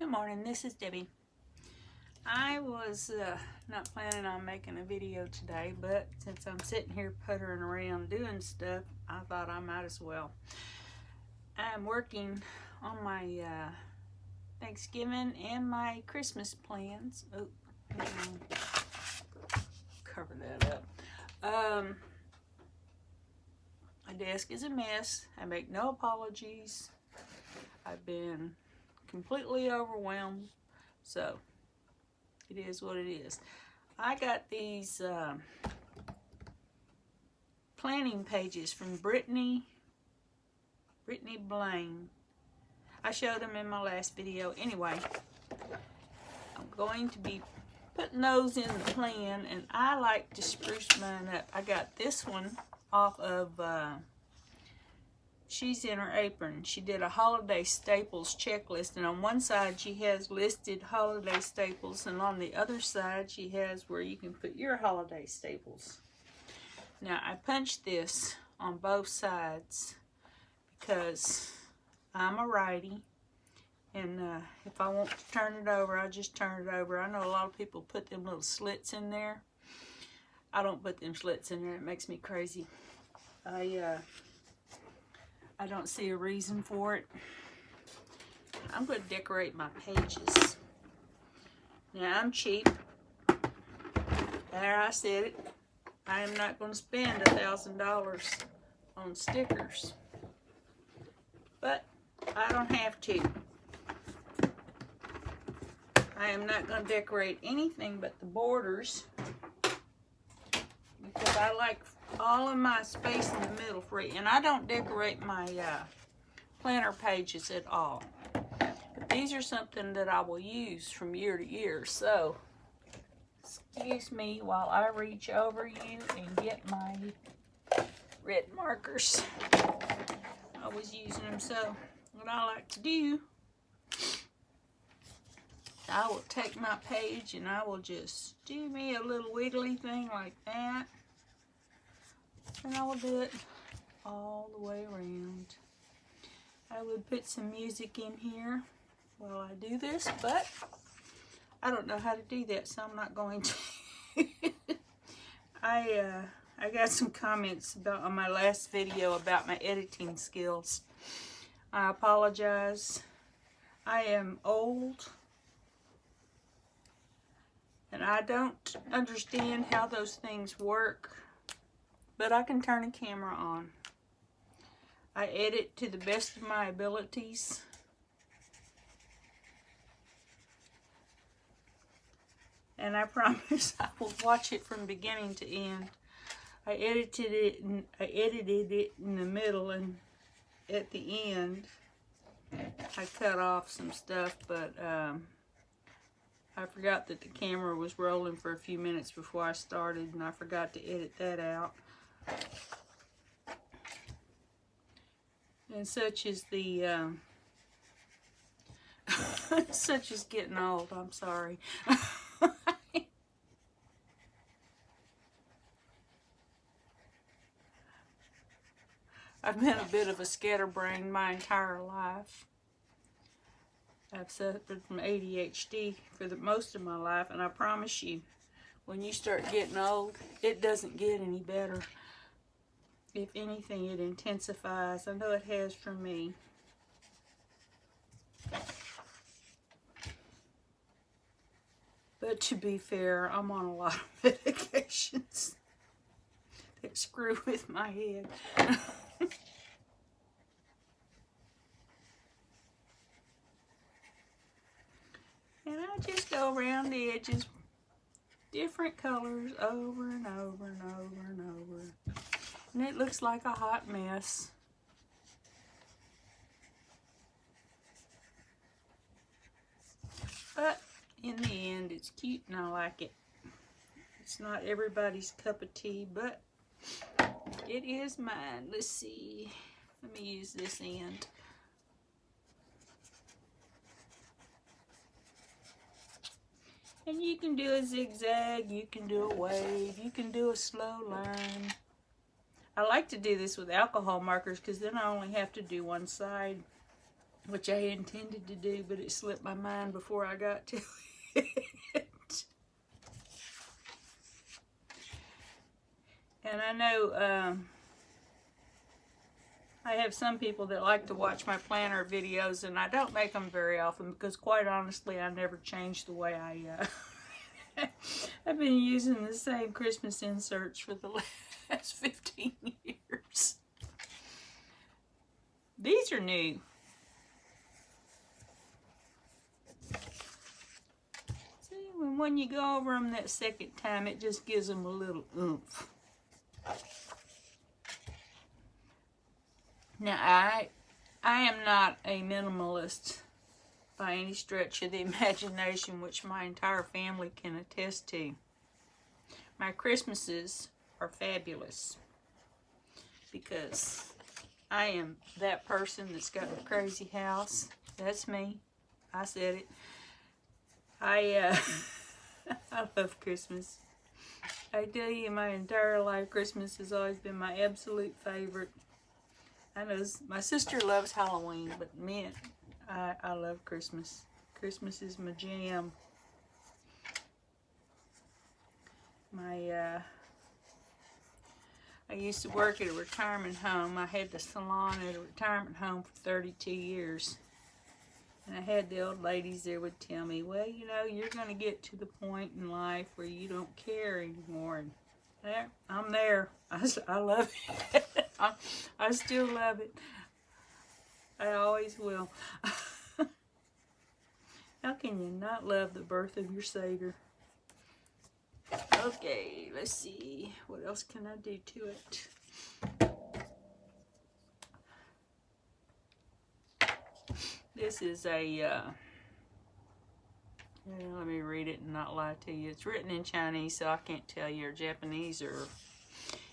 Good morning, this is Debbie. I was not planning on making a video today, but since I'm sitting here puttering around doing stuff, I thought I might as well. I'm working on my Thanksgiving and my Christmas plans. Oh, cover that up. My desk is a mess. I make no apologies. I've been completely overwhelmed, so it is what it is. I got these planning pages from Brittany Blaine. I showed them in my last video. Anyway, I'm going to be putting those in the plan, and I like to spruce mine up. I got this one off of She's in Her Apron. She did a holiday staples checklist, and on one side she has listed holiday staples, and on the other side she has where you can put your holiday staples. Now I punched this on both sides because I'm a righty, and if I want to turn it over, I just turn it over. I know a lot of people put them little slits in there. I don't put them slits in there. It makes me crazy. I don't see a reason for it. I'm going to decorate my pages. Now, I'm cheap. There, I said it. I am not going to spend $1,000 on stickers. But I don't have to. I am not going to decorate anything but the borders, because I like all of my space in the middle free, and I don't decorate my planner pages at all. But these are something that I will use from year to year, so excuse me while I reach over you and get my red markers. I was using them, so what I like to do, I will take my page and I will just do me a little wiggly thing like that. And I will do it all the way around. I would put some music in here while I do this, but I don't know how to do that, so I'm not going to. I got some comments about on my last video about my editing skills. I apologize. I am old, and I don't understand how those things work. But I can turn a camera on. I edit to the best of my abilities. And I promise I will watch it from beginning to end. I edited it in the middle, and at the end I cut off some stuff, but I forgot that the camera was rolling for a few minutes before I started, and I forgot to edit that out. And such is the such is getting old. I'm sorry. I've been a bit of a scatterbrain my entire life. I've suffered from ADHD for the most of my life, and I promise you, when you start getting old, it doesn't get any better. If anything, it intensifies. I know it has for me. But to be fair, I'm on a lot of medications that screw with my head. And I just go around the edges, different colors, over and over and over and over. And it looks like a hot mess. But in the end, it's cute and I like it. It's not everybody's cup of tea, but it is mine. Let's see. Let me use this end. And you can do a zigzag, you can do a wave, you can do a slow line. I like to do this with alcohol markers because then I only have to do one side. which I intended to do, but it slipped my mind before I got to it. And I know I have some people that like to watch my planner videos, and I don't make them very often because, quite honestly, I never change the way I've been using the same Christmas inserts for the last 15 years. These are new. See, when you go over them that second time, it just gives them a little oomph. Now, I am not a minimalist by any stretch of the imagination, which my entire family can attest to. My Christmases are fabulous because I am that person that's got a crazy house. That's me. I said it. I love Christmas. I tell you, my entire life, Christmas has always been my absolute favorite. I know my sister loves Halloween, but man, I love Christmas. Christmas is my jam. I used to work at a retirement home. I had the salon at a retirement home for 32 years. And I had the old ladies there would tell me, well, you know, you're going to get to the point in life where you don't care anymore. And there, I'm there. I love it. I still love it. I always will. How can you not love the birth of your Savior? Okay, let's see. What else can I do to it? This is a, let me read it and not lie to you. It's written in Chinese, so I can't tell you, or Japanese, or...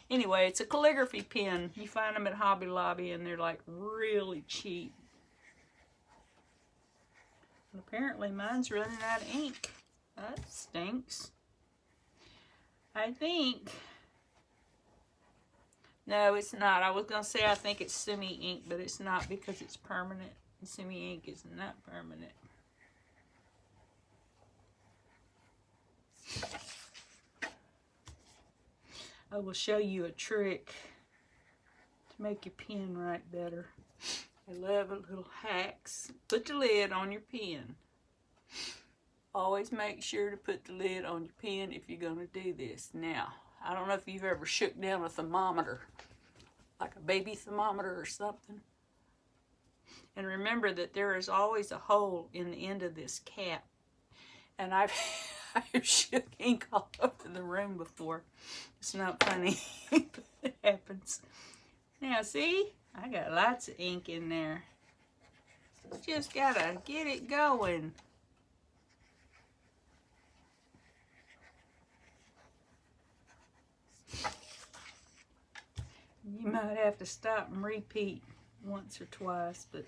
Anyway, it's a calligraphy pen. You find them at Hobby Lobby, and they're like really cheap. And apparently mine's running out of ink. That stinks. I think... No, it's not. I was going to say I think it's semi-ink, but it's not because it's permanent. Semi-ink is not permanent. I will show you a trick to make your pen write better. I love little hacks. Put the lid on your pen. Always make sure to put the lid on your pen if you're going to do this. Now, I don't know if you've ever shook down a thermometer, like a baby thermometer or something. And remember that there is always a hole in the end of this cap. And I've shook ink all over the room before. It's not funny, but it happens. Now see, I got lots of ink in there. Just gotta get it going. You might have to stop and repeat once or twice, but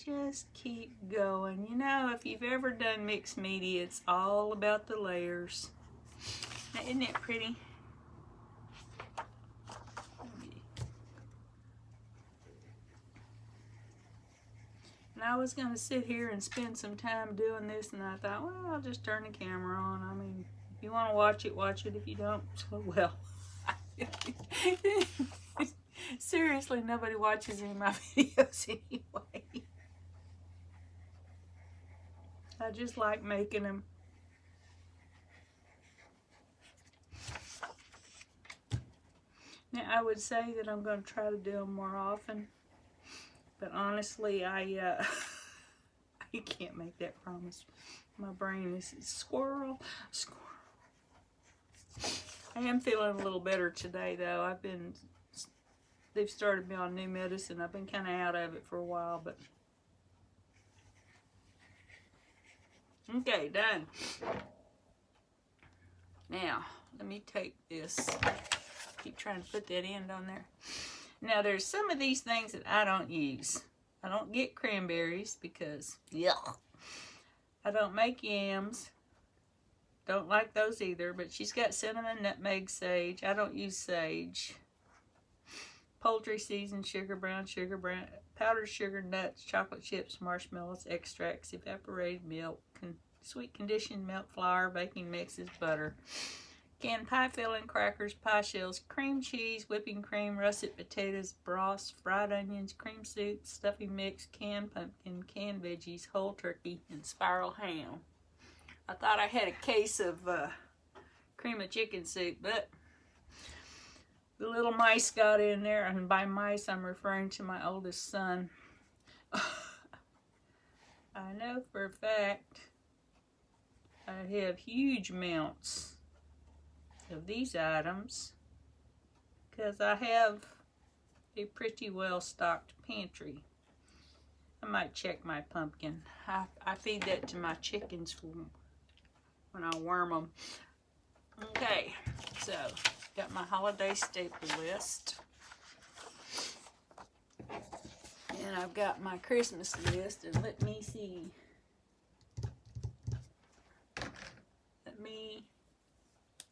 just keep going. You know, if you've ever done mixed media, it's all about the layers. Now, isn't it pretty? And I was going to sit here and spend some time doing this, and I thought, well, I'll just turn the camera on. I mean, if you want to watch it, watch it. If you don't, so well. Seriously, nobody watches any of my videos anyway. I just like making them. Now, I would say that I'm going to try to do them more often, but honestly, I can't make that promise. My brain is squirrel. I am feeling a little better today, though. They've started me on new medicine. I've been kind of out of it for a while, but okay, done. Now, let me take this. Keep trying to put that end on there. Now, there's some of these things that I don't use. I don't get cranberries because, yuck. I don't make yams. Don't like those either, but she's got cinnamon, nutmeg, sage. I don't use sage. poultry seasoned sugar, brown powdered sugar, nuts, chocolate chips, marshmallows, extracts, evaporated milk, sweet conditioned milk, flour, baking mixes, butter. Canned pie filling, crackers, pie shells, cream cheese, whipping cream, russet potatoes, broth, fried onions, cream soup, stuffing mix, canned pumpkin, canned veggies, whole turkey, and spiral ham. I thought I had a case of cream of chicken soup, but the little mice got in there, and by mice I'm referring to my oldest son. I know for a fact I have huge amounts of these items because I have a pretty well stocked pantry. I might check my pumpkin. I feed that to my chickens when I worm them. Okay, so got my holiday staple list. And I've got my Christmas list, and let me see. Let me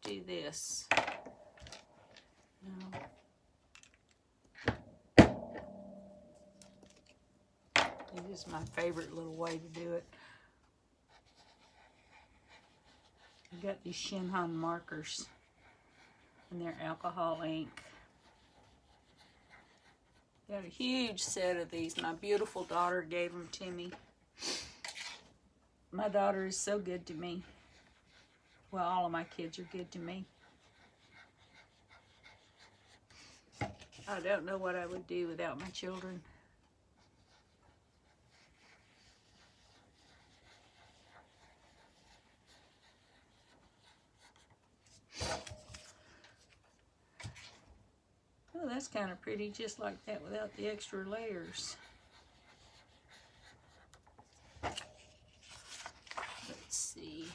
do this. No. This is my favorite little way to do it. I've got these Shinhan markers, and they're alcohol ink. Got a huge set of these. My beautiful daughter gave them to me. My daughter is so good to me. Well, all of my kids are good to me. I don't know what I would do without my children. Oh, that's kind of pretty, just like that without the extra layers. Let's see.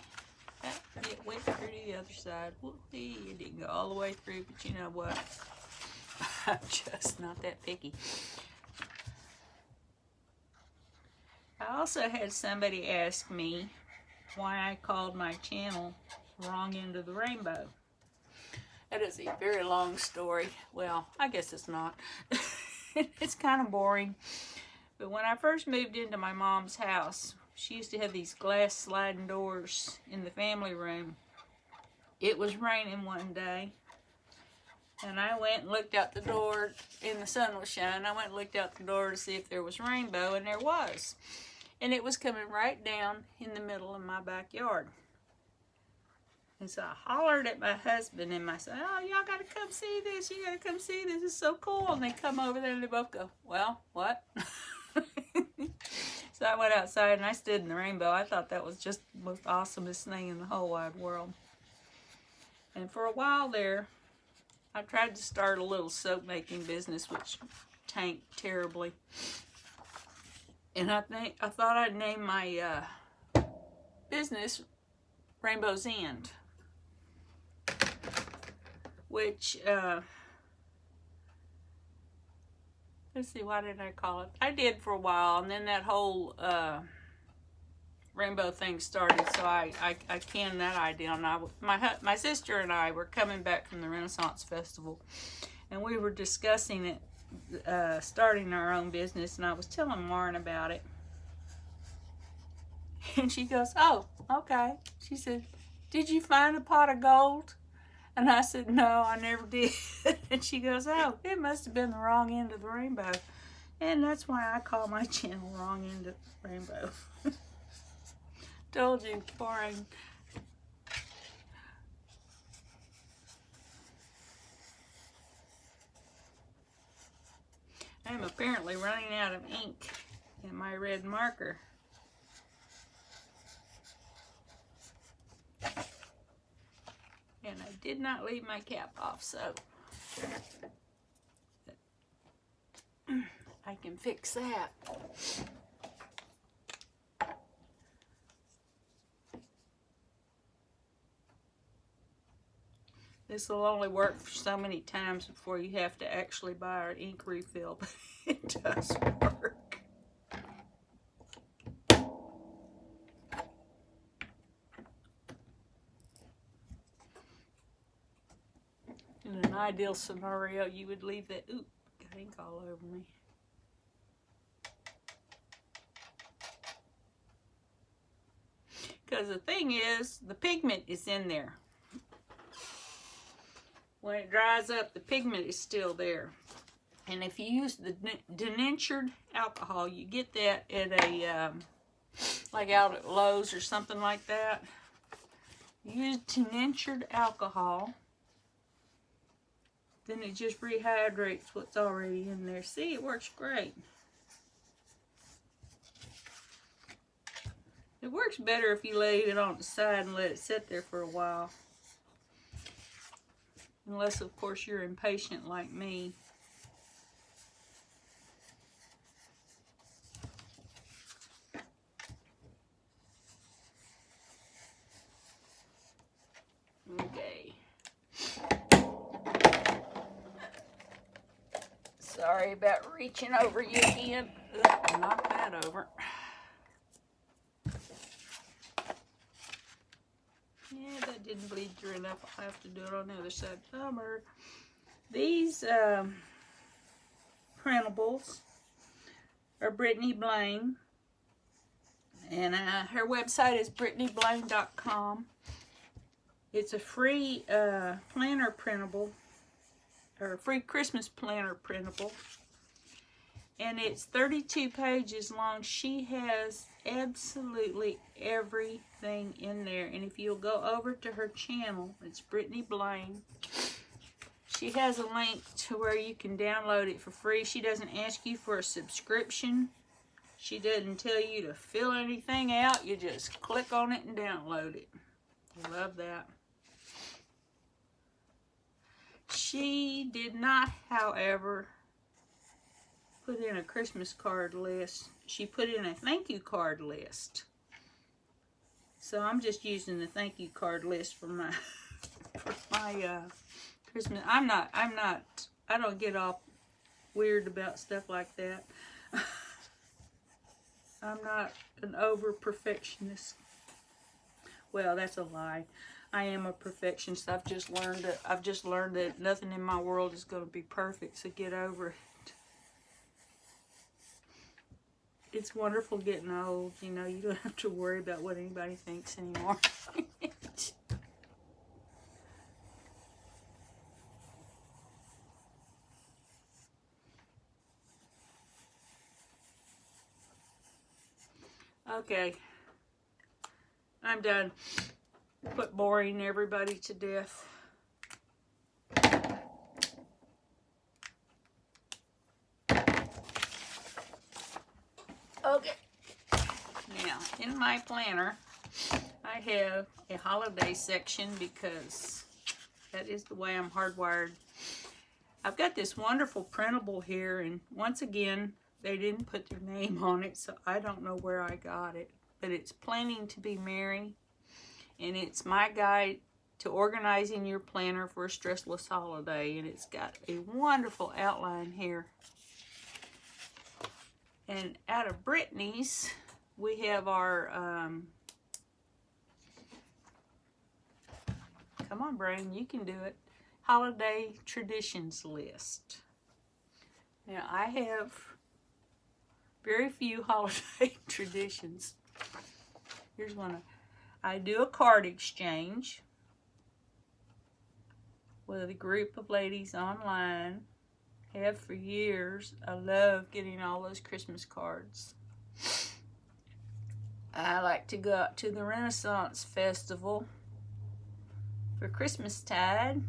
It went through to the other side. Whoopsie, it didn't go all the way through, but you know what? I'm just not that picky. I also had somebody ask me why I called my channel Wrong End of the Rainbow. That is a very long story. Well, I guess it's not. It's kind of boring. But when I first moved into my mom's house, she used to have these glass sliding doors in the family room. It was raining one day, and I went and looked out the door, and the sun was shining. I went and looked out the door to see if there was rainbow, and there was. And it was coming right down in the middle of my backyard. And so I hollered at my husband and I said, "Oh, y'all got to come see this. You got to come see this. It's so cool." And they come over there and they both go, "Well, what?" So I went outside and I stood in the rainbow. I thought that was just the most awesomest thing in the whole wide world. And for a while there, I tried to start a little soap making business, which tanked terribly. And I thought I'd name my business Rainbow's End. Which, let's see, why did I call it? I did for a while, and then that whole rainbow thing started, so I canned that idea. And my sister and I were coming back from the Renaissance Festival, and we were discussing it, starting our own business, and I was telling Lauren about it. And she goes, "Oh, okay." She said, "Did you find a pot of gold?" And I said, "No, I never did." And she goes, "Oh, it must have been the wrong end of the rainbow." And that's why I call my channel Wrong End of the Rainbow. Told you, boring. I'm apparently running out of ink in my red marker. And I did not leave my cap off, so I can fix that. This will only work for so many times before you have to actually buy an ink refill, but it does work. In an ideal scenario, you would leave that, ink all over me. Because the thing is, the pigment is in there. When it dries up, the pigment is still there. And if you use the denatured alcohol, you get that at a, like out at Lowe's or something like that. Use denatured alcohol. Then it just rehydrates what's already in there. See, it works great. It works better if you lay it on the side and let it sit there for a while. Unless, of course, you're impatient like me. Okay. Sorry about reaching over you again. Ugh, knock that over. Yeah, that didn't bleed through enough. I'll have to do it on the other side. Bummer. These printables are Brittany Blaine. And her website is BrittanyBlaine.com. It's a free planner printable, or a free Christmas planner printable. And it's 32 pages long. She has absolutely everything in there. And if you'll go over to her channel, it's Brittany Blaine. She has a link to where you can download it for free. She doesn't ask you for a subscription. She doesn't tell you to fill anything out. You just click on it and download it. I love that. She did not, however, put in a Christmas card list. She put in a thank you card list. So I'm just using the thank you card list for my Christmas. I don't get all weird about stuff like that. I'm not an over perfectionist. Well, that's a lie. I am a perfectionist. I've just learned that nothing in my world is going to be perfect, so get over it. It's wonderful getting old. You know, you don't have to worry about what anybody thinks anymore. Okay. I'm done. Quit boring everybody to death. Okay. Now, in my planner, I have a holiday section because that is the way I'm hardwired. I've got this wonderful printable here, and once again, they didn't put their name on it, so I don't know where I got it. But it's Planning to be Merry, and it's my guide to organizing your planner for a stressless holiday, and it's got a wonderful outline here. And out of Brittany's, we have our, come on brain, you can do it, holiday traditions list. Now I have very few holiday traditions. Here's one. I do a card exchange with a group of ladies online. Have for years. I love getting all those Christmas cards. I like to go out to the Renaissance Festival for Christmastide.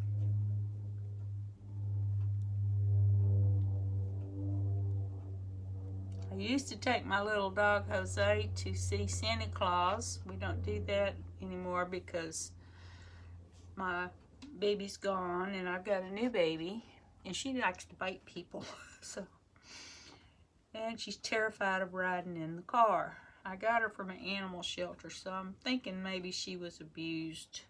I used to take my little dog Jose to see Santa Claus. We don't do that anymore because my baby's gone and I've got a new baby. And she likes to bite people, and she's terrified of riding in the car. I got her from an animal shelter, so I'm thinking maybe she was abused.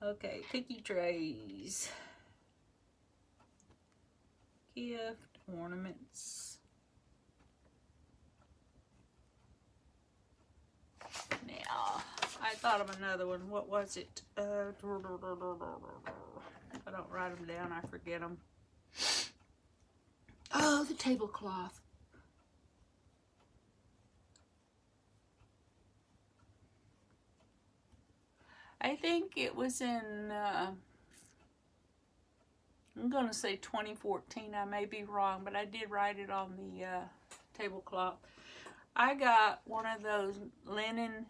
Okay, cookie trays, gift, ornaments. Now, I thought of another one. What was it? If I don't write them down, I forget them. tablecloth. I think it was in, I'm going to say 2014. I may be wrong, but I did write it on the tablecloth. I got one of those linen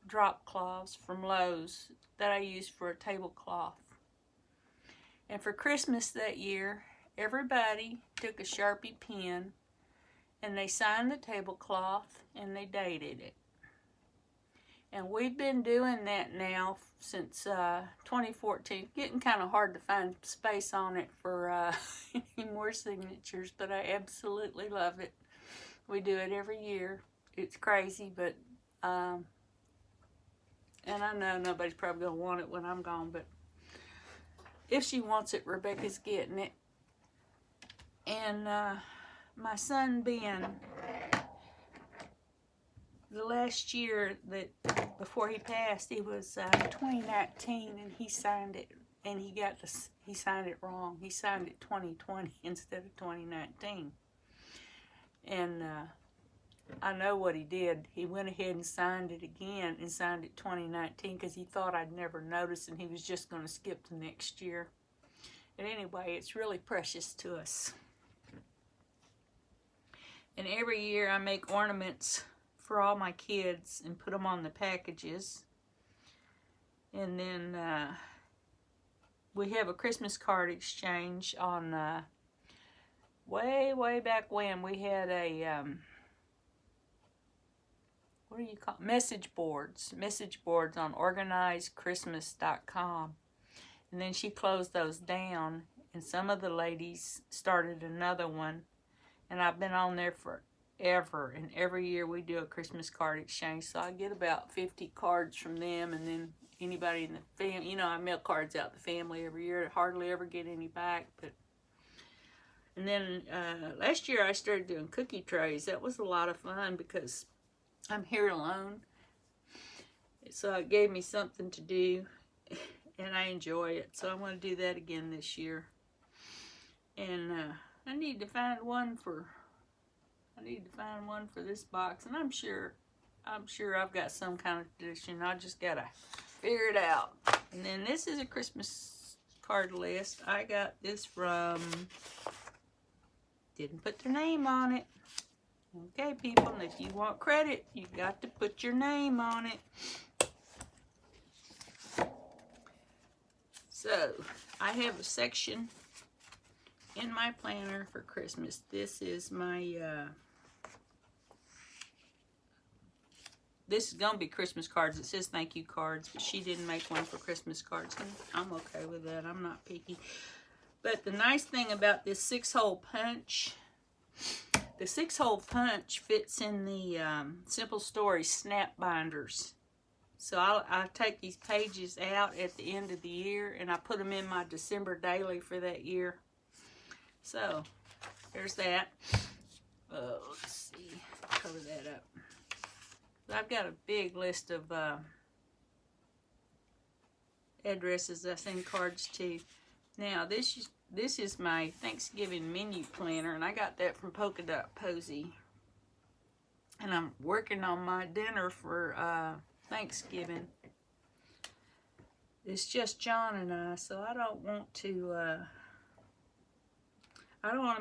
drop cloths from Lowe's that I used for a tablecloth. And for Christmas that year, everybody took a Sharpie pen and they signed the tablecloth and they dated it. And we've been doing that now since 2014. Getting kind of hard to find space on it for any more signatures, but I absolutely love it. We do it every year. It's crazy, but and I know nobody's probably going to want it when I'm gone, but if she wants it, Rebecca's getting it. And my son Ben, the last year that before he passed, it was 2019, and he signed it, and he signed it wrong. He signed it 2020 instead of 2019. And I know what he did. He went ahead and signed it again and signed it 2019 because he thought I'd never noticed and he was just going to skip the next year. But anyway, it's really precious to us. And every year I make ornaments for all my kids and put them on the packages. And then we have a Christmas card exchange on way back when. We had a what do you call it? Message boards on organizedchristmas.com. And then she closed those down, and some of the ladies started another one, and I've been on there forever, and every year we do a Christmas card exchange. So I get about 50 cards from them, and then anybody in the family, you know, I mail cards out to the family every year. I hardly ever get any back, but and then last year I started doing cookie trays. That was a lot of fun because I'm here alone, so it gave me something to do, and I enjoy it. So I'm going to do that again this year. And I need to find one for this box, and I'm sure I've got some kind of tradition. I just gotta figure it out. And then this is a Christmas card list. I got this from, didn't put their name on it. Okay, people, and if you want credit, you got to put your name on it. So, I have a section in my planner for Christmas. This is my, this is going to be Christmas cards. It says thank you cards, but she didn't make one for Christmas cards, and I'm okay with that. I'm not picky. But the nice thing about this 6-hole punch, the 6-hole punch fits in the Simple Stories snap binders. So I take these pages out at the end of the year, and I put them in my December daily for that year. So there's that. Let's see, cover that up. I've got a big list of addresses I send cards to. Now this is my Thanksgiving menu planner, and I got that from Polka Dot Posy. And I'm working on my dinner for Thanksgiving. It's just John and I, so I don't want to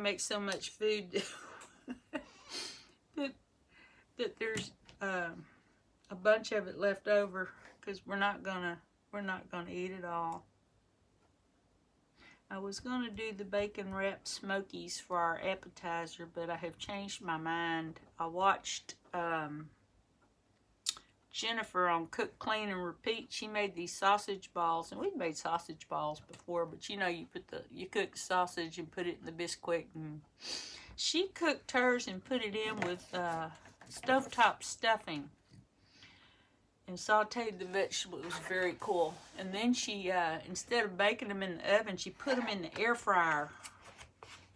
make so much food that there's a bunch of it left over, because we're not gonna eat it all. I was gonna do the bacon wrapped smokies for our appetizer, but I have changed my mind. I watched Jennifer on Cook, Clean, and Repeat. She made these sausage balls, and we've made sausage balls before, but you know, you cook the sausage and put it in the Bisquick, and she cooked hers and put it in with stovetop stuffing and sauteed the vegetables. It was very cool. And then she, instead of baking them in the oven, she put them in the air fryer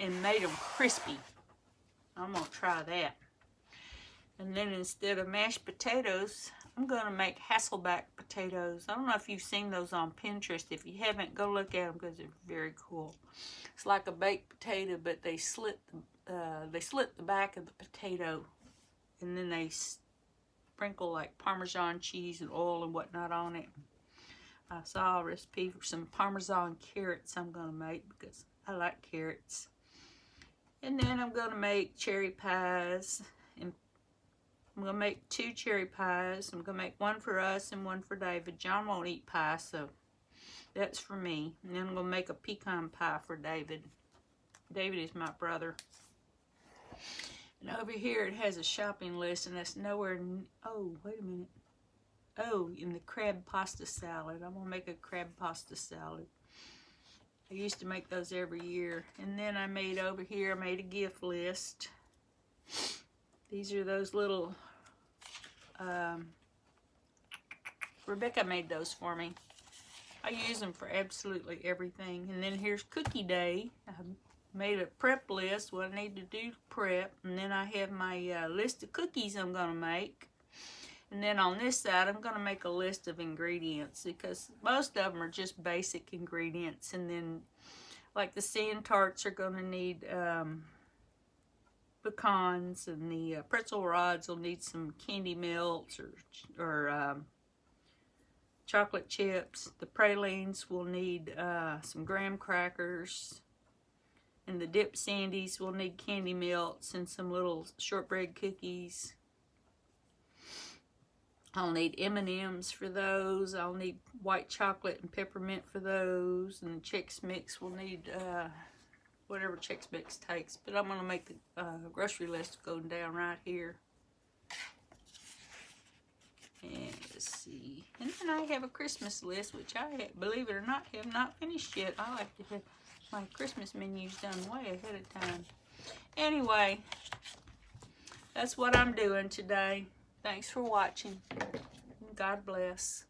and made them crispy. I'm going to try that. And then instead of mashed potatoes, I'm going to make Hasselback potatoes. I don't know if you've seen those on Pinterest. If you haven't, go look at them because they're very cool. It's like a baked potato, but they slit they slit the back of the potato, and then they sprinkle like Parmesan cheese and oil and whatnot on it. I saw a recipe for some Parmesan carrots I'm going to make because I like carrots. And then I'm going to make cherry pies. And I'm going to make 2 cherry pies. I'm going to make one for us and one for David. John won't eat pie, so that's for me. And then I'm going to make a pecan pie for David. David is my brother. And over here it has a shopping list, and that's nowhere. Oh, wait a minute. Oh, in the crab pasta salad. I'm going to make a crab pasta salad. I used to make those every year. And then I made over here, I made a gift list. These are those little, Rebecca made those for me. I use them for absolutely everything. And then here's cookie day. I made a prep list, what I need to do to prep. And then I have my list of cookies I'm going to make. And then on this side, I'm going to make a list of ingredients because most of them are just basic ingredients. And then, like the sand tarts are going to need pecans, and the pretzel rods will need some candy melts or chocolate chips. The pralines will need some graham crackers. And the dip sandies will need candy melts and some little shortbread cookies. I'll need M&Ms for those. I'll need white chocolate and peppermint for those. And the Chex Mix will need whatever Chex Mix takes. But I'm going to make the grocery list going down right here. And let's see. And then I have a Christmas list, which I, believe it or not, have not finished yet. I like to have my Christmas menus done way ahead of time. Anyway, that's what I'm doing today. Thanks for watching. God bless.